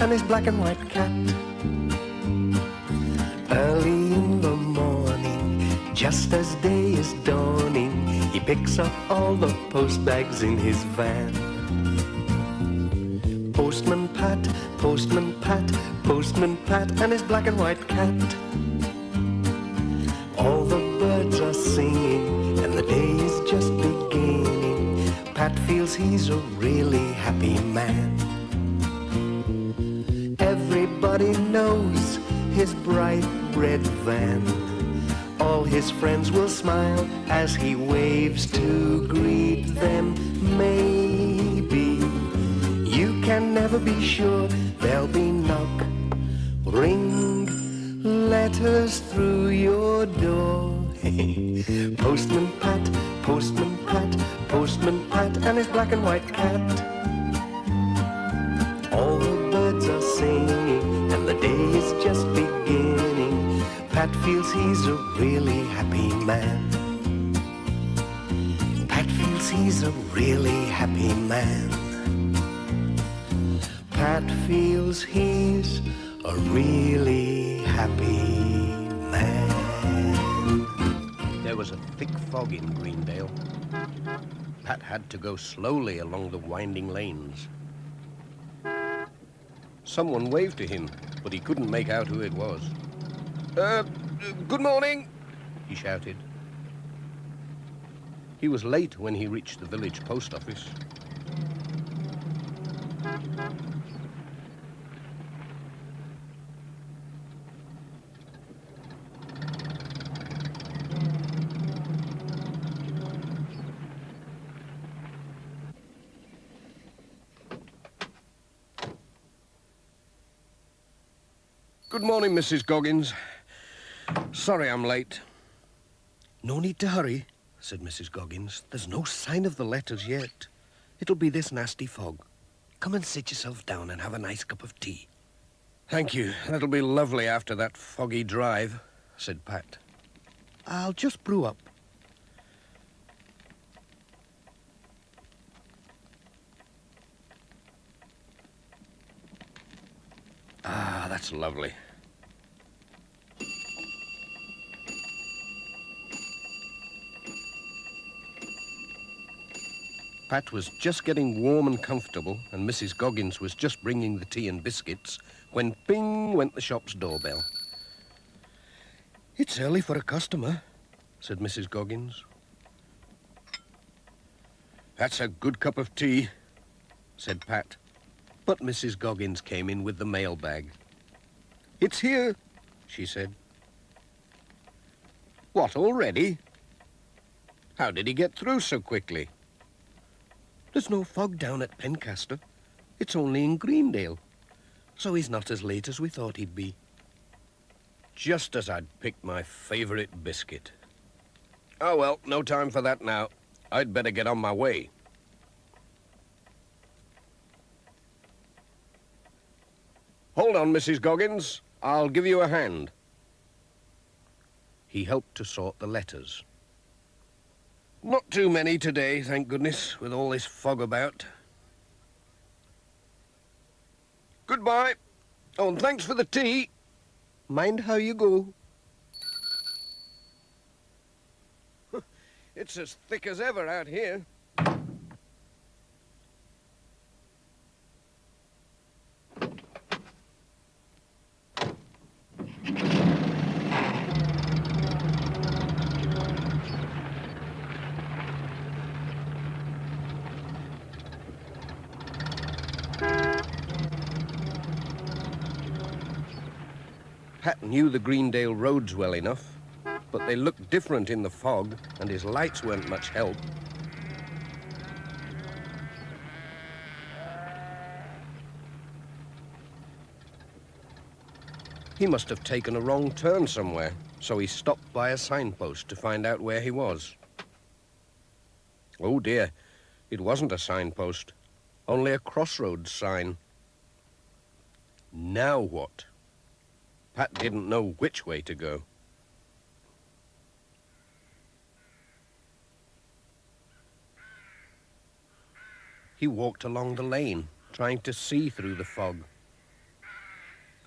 and his black and white cat. Early in the morning, just as day is dawning, he picks up all the post bags in his van. Postman Pat, Postman Pat, Postman Pat, and his black and white cat. All the birds are singing, and the day is just beginning. Pat feels he's a really happy man. Everybody knows his bright red van. All his friends will smile as he waves to greet them. Maybe you can never be sure there'll be knock, ring, letters through your door. Postman Pat, Postman Pat, Postman Pat, and his black and white cat. All the birds are singing, and the day is just beginning. Pat feels he's a really happy man. Pat feels he's a really happy man. Pat feels he's a really happy man. There was a thick fog in Greendale. Pat had to go slowly along the winding lanes. Someone waved to him, but he couldn't make out who it was. Good morning, he shouted. He was late when he reached the village post office. Good morning, Mrs. Goggins. Sorry I'm late. No need to hurry, said Mrs. Goggins. There's no sign of the letters yet. It'll be this nasty fog. Come and sit yourself down and have a nice cup of tea. Thank you. That'll be lovely after that foggy drive, said Pat. I'll just brew up. Ah, that's lovely. Pat was just getting warm and comfortable, and Mrs. Goggins was just bringing the tea and biscuits when ping went the shop's doorbell. It's early for a customer, said Mrs. Goggins. That's a good cup of tea, said Pat. But Mrs. Goggins came in with the mail bag. It's here, she said. What, already? How did he get through so quickly? There's no fog down at Pencaster. It's only in Greendale. So he's not as late as we thought he'd be. Just as I'd picked my favourite biscuit. Oh, well, no time for that now. I'd better get on my way. Hold on, Mrs. Goggins. I'll give you a hand. He helped to sort the letters. Not too many today, thank goodness, with all this fog about. Goodbye. Oh, and thanks for the tea. Mind how you go. It's as thick as ever out here. Pat knew the Greendale roads well enough, but they looked different in the fog, and his lights weren't much help. He must have taken a wrong turn somewhere, so he stopped by a signpost to find out where he was. Oh dear, it wasn't a signpost, only a crossroads sign. Now what? Pat didn't know which way to go. He walked along the lane, trying to see through the fog.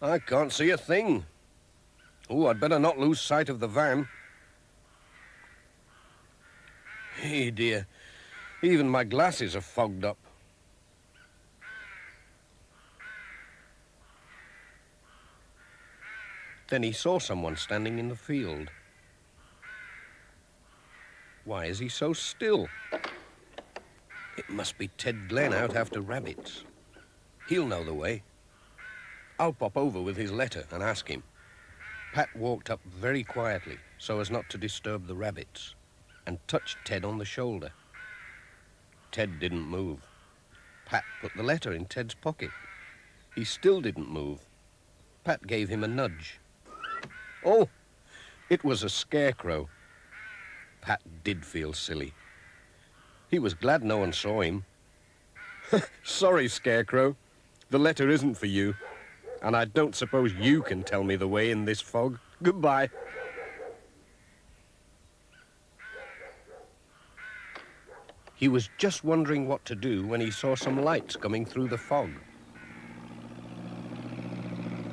I can't see a thing. Oh, I'd better not lose sight of the van. Hey, dear. Even my glasses are fogged up. Then he saw someone standing in the field. Why is he so still? It must be Ted Glenn out after rabbits. He'll know the way. I'll pop over with his letter and ask him. Pat walked up very quietly so as not to disturb the rabbits and touched Ted on the shoulder. Ted didn't move. Pat put the letter in Ted's pocket. He still didn't move. Pat gave him a nudge. Oh, it was a scarecrow. Pat did feel silly. He was glad no one saw him. Sorry, Scarecrow. The letter isn't for you. And I don't suppose you can tell me the way in this fog. Goodbye. He was just wondering what to do when he saw some lights coming through the fog.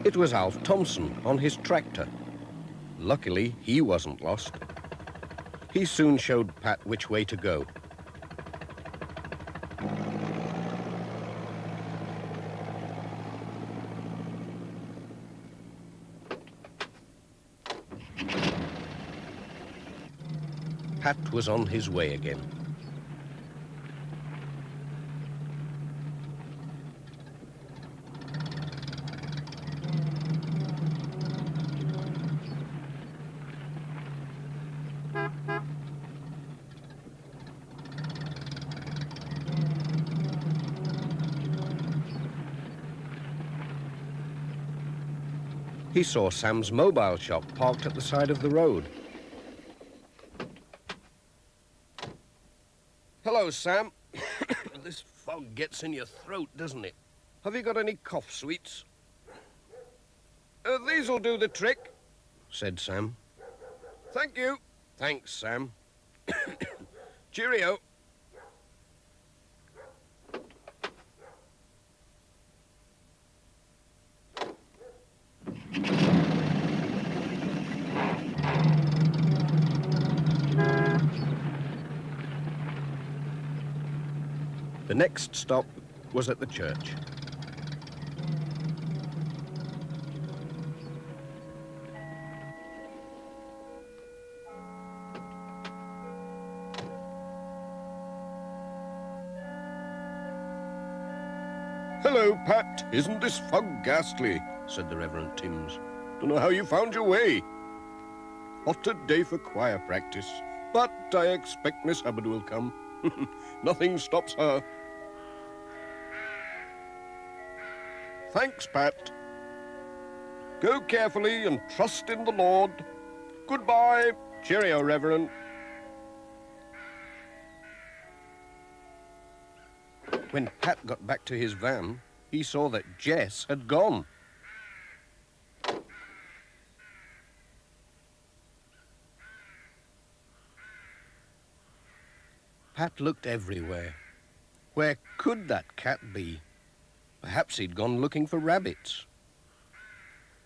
It was Alf Thompson on his tractor. Luckily, he wasn't lost. He soon showed Pat which way to go. Pat was on his way again. He saw Sam's mobile shop parked at the side of the road. Hello, Sam. This fog gets in your throat, doesn't it? Have you got any cough sweets? These'll do the trick, said Sam. Thank you. Thanks, Sam. Cheerio. The next stop was at the church. Hello, Pat. Isn't this fog ghastly? Said the Reverend Timms. Don't know how you found your way. What a day for choir practice. But I expect Miss Hubbard will come. Nothing stops her. Thanks, Pat. Go carefully and trust in the Lord. Goodbye. Cheerio, Reverend. When Pat got back to his van, he saw that Jess had gone. Pat looked everywhere. Where could that cat be? Perhaps he'd gone looking for rabbits.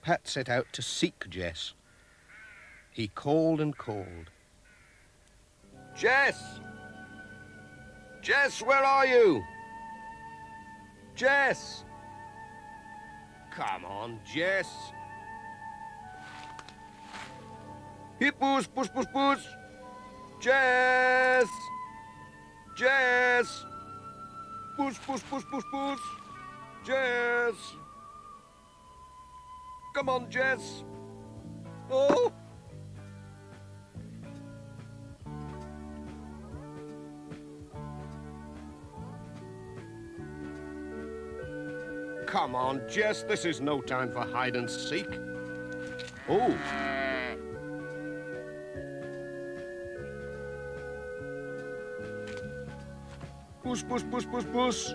Pat set out to seek Jess. He called and called. Jess! Jess, where are you? Jess! Come on, Jess. Hippus, puss, puss, puss. Jess! Jess! Puss, puss, puss, puss, puss. Jess! Come on, Jess. Oh! Come on, Jess. This is no time for hide and seek. Oh. Puss, puss, puss, puss, puss.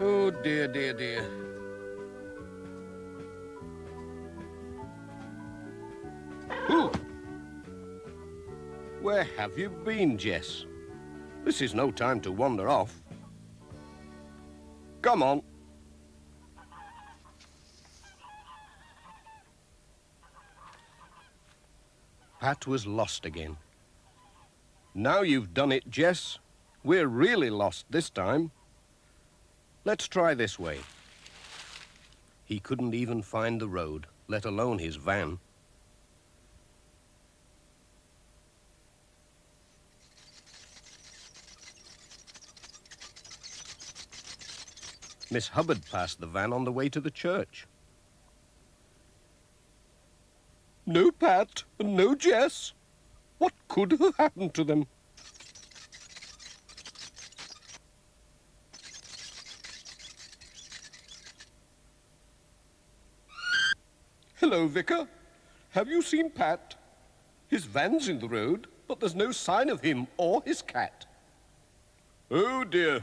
Oh, dear, dear, dear. Ooh. Where have you been, Jess? This is no time to wander off. Come on. Pat was lost again. Now you've done it, Jess. We're really lost this time. Let's try this way. He couldn't even find the road, let alone his van. Miss Hubbard passed the van on the way to the church. No Pat and no Jess. What could have happened to them? Hello, Vicar. Have you seen Pat? His van's in the road, but there's no sign of him or his cat. Oh, dear.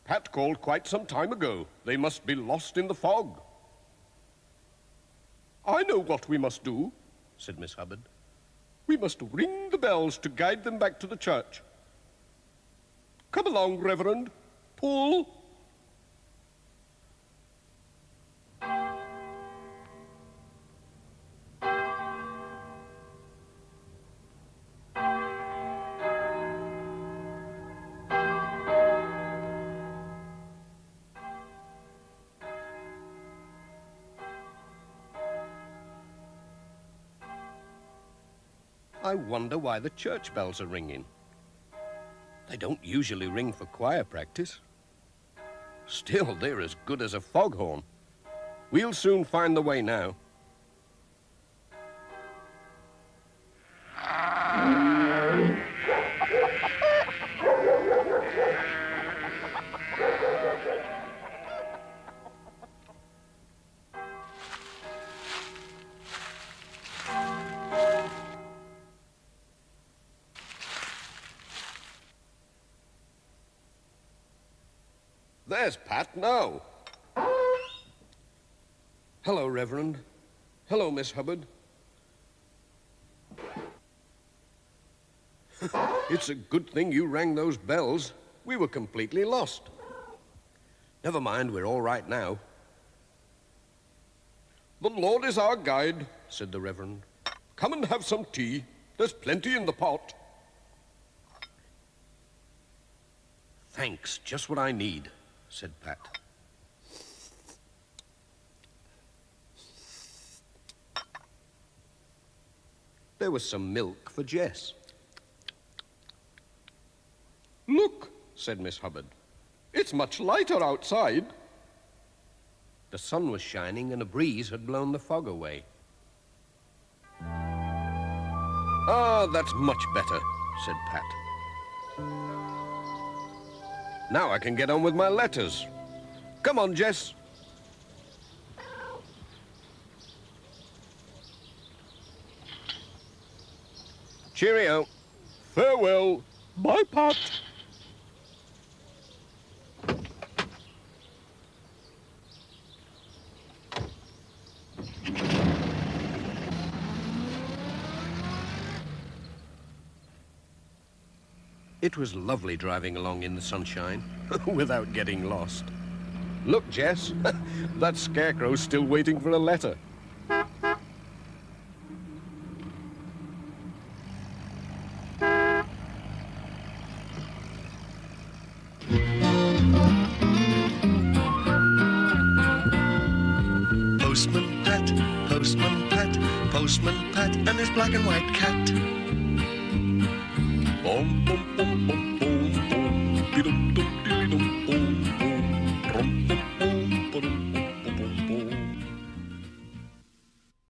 Pat called quite some time ago. They must be lost in the fog. I know what we must do, said Miss Hubbard. We must ring the bells to guide them back to the church. Come along, Reverend. Pull. I wonder why the church bells are ringing. They don't usually ring for choir practice. Still, they're as good as a foghorn. We'll soon find the way now. There's Pat now. Hello, Reverend. Hello, Miss Hubbard. It's a good thing you rang those bells. We were completely lost. Never mind, we're all right now. The Lord is our guide, said the Reverend. Come and have some tea. There's plenty in the pot. Thanks, just what I need, said Pat. There was some milk for Jess. Look, said Miss Hubbard. It's much lighter outside. The sun was shining and a breeze had blown the fog away. Ah, that's much better, said Pat. Now I can get on with my letters. Come on, Jess. Cheerio. Farewell. Bye, Pat. It was lovely driving along in the sunshine without getting lost. Look, Jess, that scarecrow's still waiting for a letter. Postman Pat, Postman Pat, Postman Pat, and his black and white cat. Boom, boom, boom, boom, boom, boom,